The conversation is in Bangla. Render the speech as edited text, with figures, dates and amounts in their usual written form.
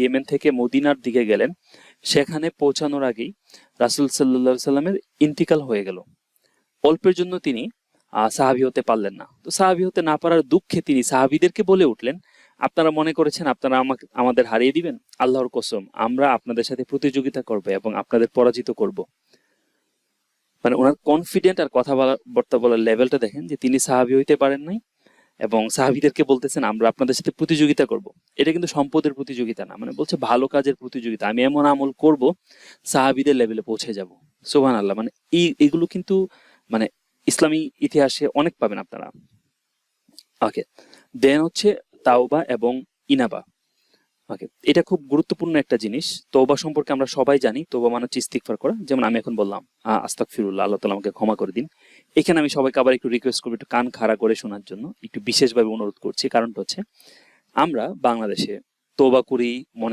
ইয়েমেন থেকে মদিনার দিকে গেলেন, সেখানে পৌঁছানোর আগেই রাসূল সাল্লাল্লাহু আলাইহি সাল্লামের ইন্তিকাল হয়ে গেল। অল্পের জন্য তিনি সাহাবী হতে পারলেন না। তো সাহাবী হতে না পারার দুঃখে তিনি সাহাবীদেরকে বলে উঠলেন, আপনারা মনে করেছেন আপনারা আমাদের হারিয়ে দিবেন? আল্লাহর কসম, আমরা আপনাদের সাথে প্রতিযোগিতা করব এবং আপনাদের পরাজিত করব। মানে ওনার কনফিডেন্ট আর কথাবার্তা বলার লেভেলটা দেখেন, যে তিনি সাহাবী হইতে পারেন নাই এবং সাহাবীদেরকে বলতেছেন আমরা আপনাদের সাথে প্রতিযোগিতা করব। এটা কিন্তু সম্পদের প্রতিযোগিতা না, মানে বলছে ভালো কাজের প্রতিযোগিতা। আমি এমন আমল করব সাহাবীদের লেভেলে পৌঁছে যাব। সুবহানাল্লাহ। মানে এগুলো কিন্তু মানে ইসলামী ইতিহাসে অনেক পাবেন আপনারা। ওকে, দেন হচ্ছে তাওবা এবং ইনাবা। ওকে, এটা খুব গুরুত্বপূর্ণ একটা জিনিস। তওবা সম্পর্কে আমরা সবাই জানি, তওবা মানে হচ্ছে ইস্তিগফার করা। যেমন আমি এখন বললাম আস্তাগফিরুল্লাহ, আল্লাহ তাআলা আমাকে ক্ষমা করে দিন। এখানে আমি সবাইকে আবার একটু রিকোয়েস্ট করবো একটু কান খাড়া করে শোনার জন্য, একটু বিশেষভাবে অনুরোধ করছি। কারণটা হচ্ছে আমরা বাংলাদেশে তওবা করি, মনে